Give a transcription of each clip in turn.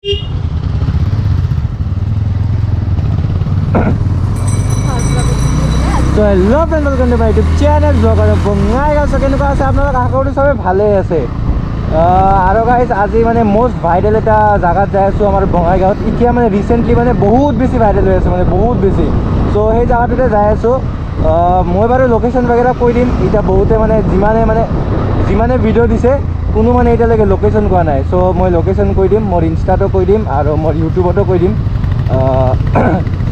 So hello friends, welcome to my YouTube channel. Bongaigaon কেনেকুৱা আছে আপোনালোক? আশা কৰোঁ চবে ভালেই আছে। আৰু গাইজ আজি মানে মষ্ট ভাইৰেল এটা জেগাত যাই আছোঁ আমাৰ বঙাইগাঁৱত। এতিয়া মানে ৰিচেণ্টলি মানে বহুত বেছি ভাইৰেল হৈ আছে, মানে বহুত বেছি। চ' সেই জেগাটোতে যাই আছোঁ। মই বাৰু লোকেশ্যন বাগেৰা কৈ দিম। এতিয়া বহুতে মানে যিমানে ভিডিঅ' দিছে কোনো মানে এতিয়ালৈকে লোকেশ্যন কোৱা নাই। চ' মই লোকেশ্যন কৈ দিম, মোৰ ইনষ্টাতো কৈ দিম আৰু মোৰ ইউটিউবতো কৈ দিম।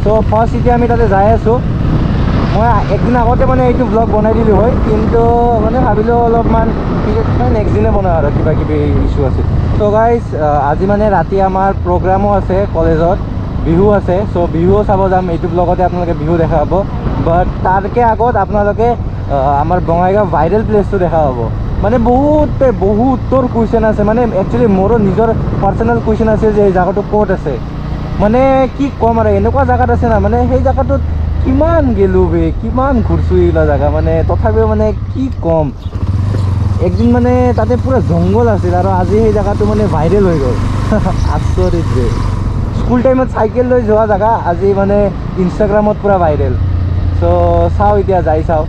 চ' ফাৰ্ষ্ট এতিয়া আমি তাতে যাই আছোঁ। মই একদিন আগতে মানে এইটো ব্লগ বনাই দিলোঁ হয়, কিন্তু মানে ভাবিলোঁ অলপমান নেক্সট দিনে বনাওঁ আৰু কিবা কিবি ইছ্যু আছে। ত' গাইজ আজি মানে ৰাতি আমাৰ প্ৰগ্ৰামো আছে কলেজত, বিহু আছে। চ' বিহুও চাব যাম। এইটো ব্লগতে আপোনালোকে বিহু দেখা পাব। বাট তাৰকে আগত আপোনালোকে আমাৰ বঙাইগাঁও ভাইৰেল প্লেচটো দেখা পাব। মানে বহুতৰ কুৱেশ্যন আছে, মানে একচুৱেলি মোৰো নিজৰ পাৰ্চনেল কুৱেশ্যন আছে যে এই জেগাটো ক'ত আছে। মানে কি ক'ম আৰু, এনেকুৱা জেগাত আছে না, মানে সেই জেগাটোত কিমান গেলোঁ বে, কিমান ঘূৰছোঁ এইগিলা জেগা, মানে তথাপিও মানে কি ক'ম। একদিন মানে তাতে পূৰা জংঘল আছিল আৰু আজি সেই জেগাটো মানে ভাইৰেল হৈ গ'ল। আচৰিত বে, স্কুল টাইমত চাইকেল লৈ যোৱা জেগা আজি মানে ইনষ্টাগ্ৰামত পূৰা ভাইৰেল। চ' চাওঁ এতিয়া যাই চাওঁ।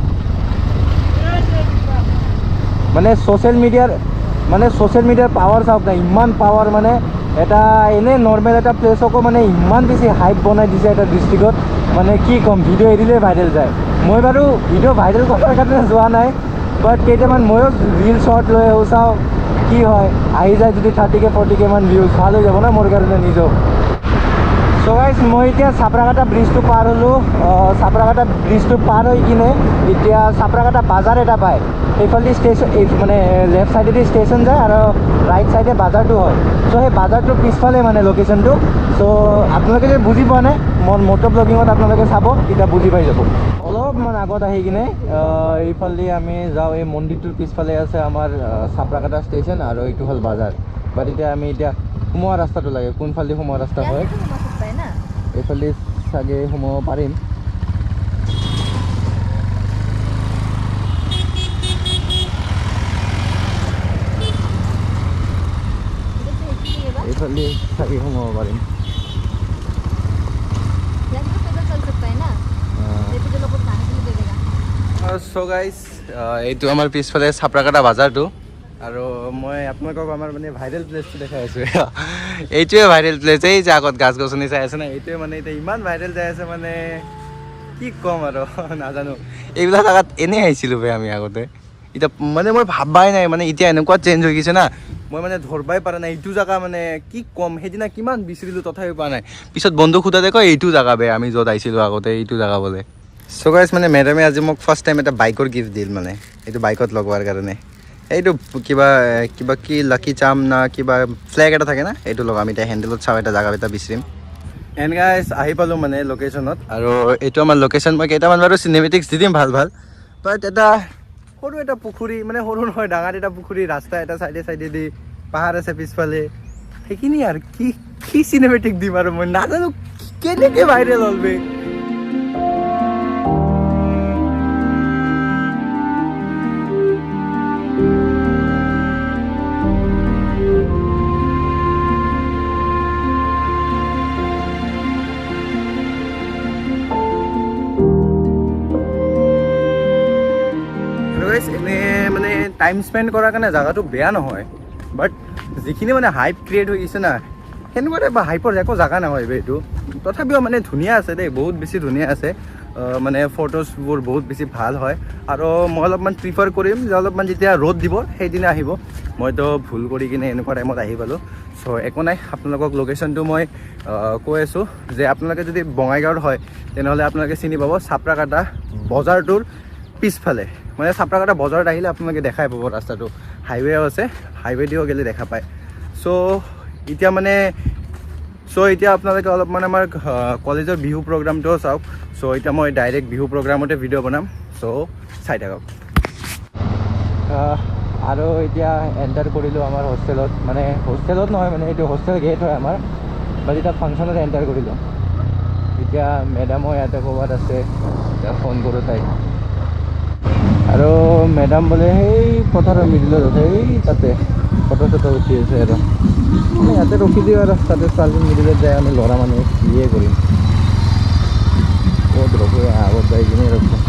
মানে ছ'চিয়েল মিডিয়াৰ পাৱাৰ চাওক না, ইমান পাৱাৰ। মানে এটা এনেই নৰ্মেল এটা প্লেচকো মানে ইমান বেছি হাইপ বনাই দিছে এটা ডিষ্ট্ৰিক্টত, মানে কি ক'ম। ভিডিঅ' এৰিলে ভাইৰেল যায়। মই বাৰু ভিডিঅ' ভাইৰেল কৰাৰ কাৰণে যোৱা নাই, বাট কেইটামান ময়ো ৰিল শ্বৰ্ট লৈ আহোঁ, চাওঁ কি হয়। আহি যায় যদি 30K 40K মান ভিউজ, ভাল হৈ যাব না মোৰ কাৰণে নিজেও। চ' গাইজ মই এতিয়া চাপৰাঘাটা ব্ৰিজটো পাৰ হ'লোঁ। চাপৰাঘাটা ব্ৰিজটো পাৰ হৈ কিনে এতিয়া চাপৰাঘাটা বাজাৰ এটা পায়। সেইফালেদি ষ্টেচন, মানে লেফ্ট ছাইডেদি ষ্টেচন যায় আৰু ৰাইট ছাইডে বাজাৰটো হয়। চ' সেই বাজাৰটোৰ পিছফালে মানে লোকেশ্যনটো। চ' আপোনালোকে যদি বুজি পোৱা নাই, মোৰ মটো ব্লগিঙত আপোনালোকে চাব, তেতিয়া বুজি পাই যাব। অলপমান আগত আহি কিনে এইফালেদি আমি যাওঁ। এই মন্দিৰটোৰ পিছফালে আছে আমাৰ চাপৰাঘাটা ষ্টেচন আৰু এইটো হ'ল বাজাৰ। বাট এতিয়া আমি সোমোৱা ৰাস্তাটো লাগে, কোনফালেদি সোমোৱা ৰাস্তা হয়। এইফালে চাগে সোমাব পাৰিম। এইফালে চাগে সোমাব পাৰিম। চ' গাইজ এইটো আমাৰ পিছফালে চাপৰাঘাটা বাজাৰটো, আৰু মই আপোনালোকক আমাৰ মানে ভাইৰেল প্লেচটো দেখাই আছোঁ। এইটোৱে ভাইৰেল প্লেচ। এই যে আগত গাছ গছনি চাই আছে না, এইটোৱে মানে এতিয়া ইমান ভাইৰেল যাই আছে, মানে কি ক'ম আৰু নাজানো। এইবিলাক জেগাত এনেই আহিছিলোঁ বে আমি আগতে। এতিয়া মানে মই ভাবাই নাই, মানে এতিয়া এনেকুৱা চেঞ্জ হৈ গৈছে না, মই মানে ধৰবাই পৰা নাই এইটো জেগা। মানে কি ক'ম, সেইদিনা কিমান বিচাৰিলোঁ তথাপিও পোৱা নাই। পিছত বন্ধু সোধাতে কয় এইটো জেগা বে, আমি য'ত আহিছিলোঁ আগতে এইটো জেগা বোলে। চ' গাইজ মানে মেডামে আজি মোক ফাৰ্ষ্ট টাইম এটা বাইকৰ গিফ্ট দিল, মানে এইটো বাইকত লগোৱাৰ কাৰণে। এইটো কিবা কি লাকি চাম না কিবা ফ্লেগ এটা থাকে না, এইটো লগাম। এতিয়া হেণ্ডেলত চাওঁ, এটা জেগা এটা বিচাৰিম। এণ্ড গাইজ আহি পালোঁ মানে লোকেশ্যনত, আৰু এইটো আমাৰ লোকেশ্যন। মই কেইটামান বাৰু চিনেমেটিক্স দি দিম ভাল। বাট এটা সৰু এটা পুখুৰী, মানে সৰু নহয় ডাঙৰ এটা পুখুৰী, ৰাস্তা এটা চাইডেদি পাহাৰ আছে পিছফালে, সেইখিনি আৰু কি চিনেমেটিক দিম আৰু মই নাজানো কেনেকৈ ভাইৰেল হ'ল বে। এনে মানে টাইম স্পেণ্ড কৰাৰ কাৰণে জেগাটো বেয়া নহয়, বাট যিখিনি মানে হাইপ ক্ৰিয়েট হৈ গৈছে না, সেনেকুৱা টাইপ হাইপৰ একো জেগা নহয় এইটো। তথাপিও মানে ধুনীয়া আছে দেই, বহুত বেছি ধুনীয়া আছে। মানে ফটোজবোৰ বহুত বেছি ভাল হয়। আৰু মই অলপমান প্ৰিফাৰ কৰিম যে অলপমান যেতিয়া ৰ'দ দিব সেইদিনা আহিব। মইতো ভুল কৰি কিনে এনেকুৱা টাইমত আহি পালোঁ। চ' একো নাই, আপোনালোকক লোকেশ্যনটো মই কৈ আছোঁ যে আপোনালোকে যদি বঙাইগাঁৱৰ হয় তেনেহ'লে আপোনালোকে চিনি পাব চাপৰাঘাটা বজাৰটোৰ পিছফালে। মানে চাপৰাঘাটা বজাৰত আহিলে আপোনালোকে দেখাই পাব ৰাস্তাটো, হাইৱেও আছে, হাইৱেদিও গ'লে দেখা পায়। চ' এতিয়া আপোনালোকে অলপমান আমাৰ কলেজৰ বিহু প্ৰগ্ৰামটোও চাওক। চ' এতিয়া মই ডাইৰেক্ট বিহু প্ৰগ্ৰামতে ভিডিঅ' বনাম, চ' চাই থাকক। আৰু এতিয়া এণ্টাৰ কৰিলোঁ আমাৰ হোষ্টেলত, মানে হোষ্টেলত নহয়, মানে এইটো হোষ্টেল গেট হয় আমাৰ। বাট এতিয়া ফাংচনত এণ্টাৰ কৰিলোঁ। এতিয়া মেডামো ইয়াতে ক'ৰবাত আছে, এতিয়া ফোন কৰোঁ তাইক। আৰু মেডাম বোলে সেই পথাৰৰ মিডিলত আছে, এই তাতে ফটো চটো উঠি আছে আৰু। মানে ইয়াতে ৰখি দিওঁ আৰু তাতে ছোৱালী মিডিলত যায় আমি ল'ৰা মানুহ কিয়ে কৰিম ক'ত ৰখো আগত যাই কিনে ৰখোঁ